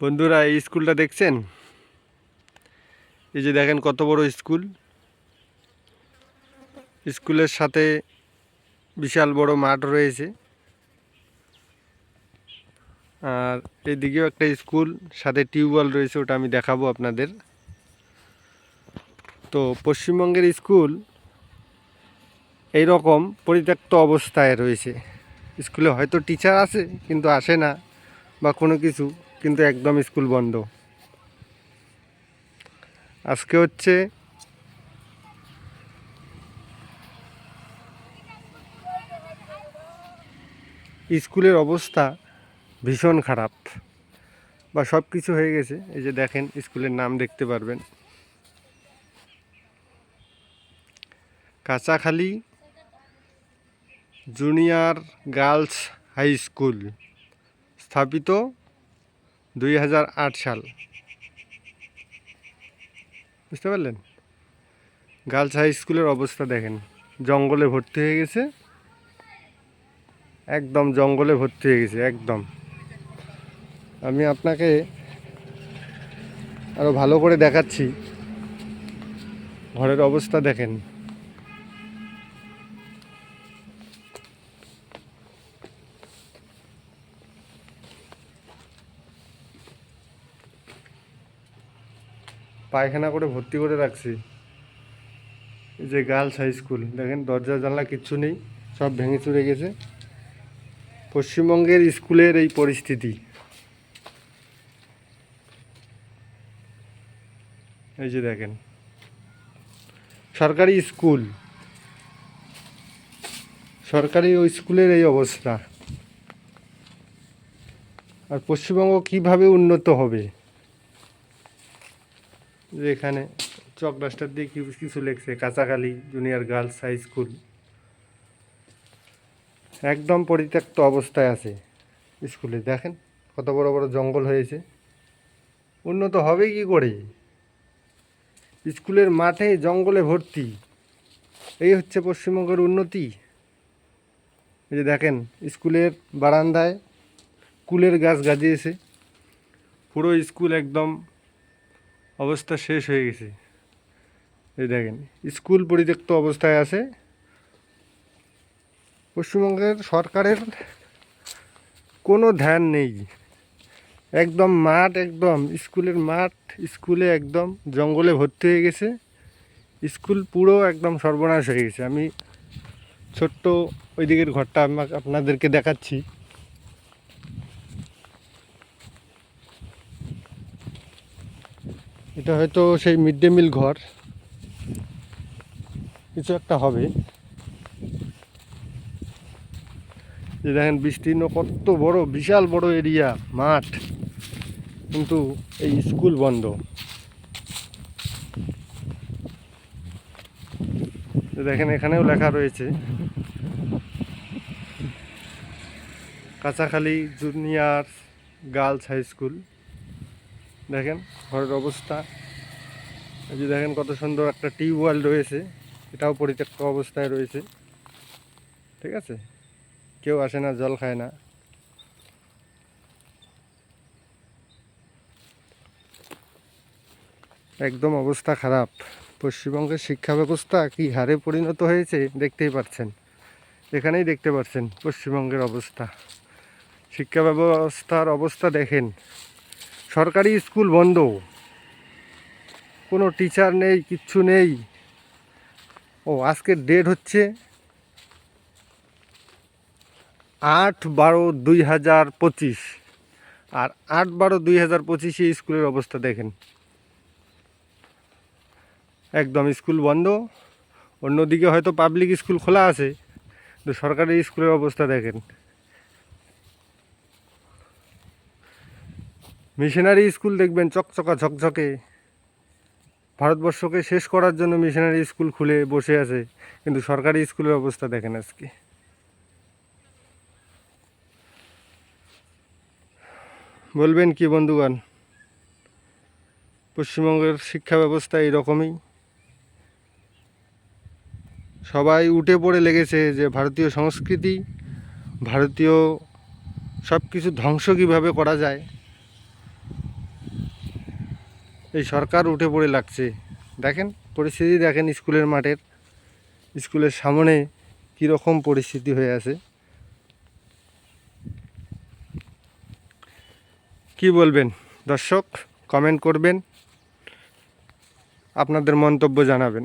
বন্ধুরা, এই স্কুলটা দেখছেন? এই যে দেখেন কত বড় স্কুল। স্কুলের সাথে বিশাল বড় মাঠ রয়েছে, আর এইদিকেও একটা স্কুল, সাথে টিউবওয়েল রয়েছে, ওটা আমি দেখাবো আপনাদের। তো পশ্চিমবঙ্গের স্কুল এই রকম পরিত্যক্ত অবস্থায় রয়েছে। স্কুলে হয়তো টিচার আছে কিন্তু আসে না বা কোনো কিছু, কিন্তু একদম স্কুল বন্ধ। আজকে হচ্ছে স্কুলের অবস্থা ভীষণ খারাপ, বা সব কিছু হয়ে গেছে। এই যে দেখেন, স্কুলের নাম দেখতে পারবেন, কাঁচাখালী জুনিয়র গার্লস হাই স্কুল, স্থাপিত 2008 সাল। বুঝতে পারলেন? গার্লস হাই স্কুলের অবস্থা দেখেন, জঙ্গলে ভর্তি হয়ে গেছে, একদম জঙ্গলে ভর্তি হয়ে গেছে একদম। আমি আপনাকে আরো ভালো করে দেখাচ্ছি। ঘরের অবস্থা দেখেন, পায়খানা করে ভর্তি করে রাখছি। এই যে গার্লস হাই স্কুল দেখেন, দরজা জানলা কিচ্ছু নেই, সব ভেঙে চুরে গেছে। পশ্চিমবঙ্গের স্কুলের এই পরিস্থিতি। এই যে দেখেন, সরকারি স্কুল, সরকারি ওই স্কুলের এই অবস্থা। আর পশ্চিমবঙ্গ কিভাবে উন্নত হবে? যে এখানে চক ডাস্টার দিয়ে কিছু লেখছে, কাঁচাখালী জুনিয়র গার্লস হাই স্কুল, একদম পরিত্যক্ত অবস্থায় আছে। স্কুলে দেখেন কত বড় বড় জঙ্গল হয়েছে। উন্নত হবে কি করে? স্কুলের মাঠে জঙ্গলে ভর্তি, এই হচ্ছে পশ্চিমবঙ্গের উন্নতি? এই যে দেখেন, স্কুলের বারান্দায় কুলের গাছ গাজিয়েছে, পুরো স্কুল একদম অবস্থা শেষ হয়ে গেছে। এই দেখেন, স্কুল পরিত্যক্ত অবস্থায় আছে। পশ্চিমবঙ্গের সরকারের কোনো ধ্যান নেই, একদম মাঠ, একদম স্কুলের মাঠ, স্কুলে একদম জঙ্গলে ভর্তি হয়ে গেছে। স্কুল পুরো একদম সর্বনাশ হয়ে গেছে। আমি ছোট্ট ওই দিকের ঘরটা আপনাদেরকে দেখাচ্ছি। এটা হয়তো সেই মিড ডে মিল ঘর, কিছু একটা হবে। যে দেখেন, বিস্তীর্ণ কত বড়, বিশাল বড় এরিয়া মাঠ, কিন্তু এই স্কুল বন্ধ। দেখেন, এখানেও লেখা রয়েছে কাঁচাখালী জুনিয়র গার্লস হাই স্কুল। দেখেন ঘরের অবস্থা। এই যে দেখেন, কত সুন্দর একটা টিউবওয়েল রয়েছে, এটাও পরিত্যক্ত অবস্থায় রয়েছে। ঠিক আছে, কেউ আসে না, জল খায় না। একদম অবস্থা খারাপ। পশ্চিমবঙ্গের শিক্ষা ব্যবস্থা কি হারে পরিণত হয়েছে দেখতেই পাচ্ছেন। এখানেই দেখতে পাচ্ছেন পশ্চিমবঙ্গের অবস্থা, শিক্ষা ব্যবস্থার অবস্থা দেখেন। সরকারি স্কুল বন্ধ, কোনো টিচার নেই, কিচ্ছু নেই। ও আজকের ডেট হচ্ছে 8/12/2025, আর 8/12/2025 স্কুলের অবস্থা দেখেন, একদম স্কুল বন্ধ। অন্যদিকে হয়তো পাবলিক স্কুল খোলা আছে, তো সরকারি স্কুলের অবস্থা দেখেন। মিশনারি স্কুল দেখবেন চকচকা ঝকঝকে, ভারতবর্ষকে শেষ করার জন্য মিশনারি স্কুল খুলে বসে আছে, কিন্তু সরকারি স্কুলের অবস্থা দেখেন আজকে। বলবেন কি বন্ধুগণ? পশ্চিমবঙ্গের শিক্ষা ব্যবস্থা এইরকমই। সবাই উঠে পড়ে লেগেছে যে ভারতীয় সংস্কৃতি, ভারতীয় সব কিছু ধ্বংস কীভাবে করা যায়। এই সরকার উঠে পড়ে লাগছে। দেখেন পরিস্থিতি, দেখেন স্কুলের মাঠের, স্কুলের সামনে কীরকম পরিস্থিতি হয়ে আছে। কি বলবেন দর্শক? কমেন্ট করবেন, আপনাদের মন্তব্য জানাবেন।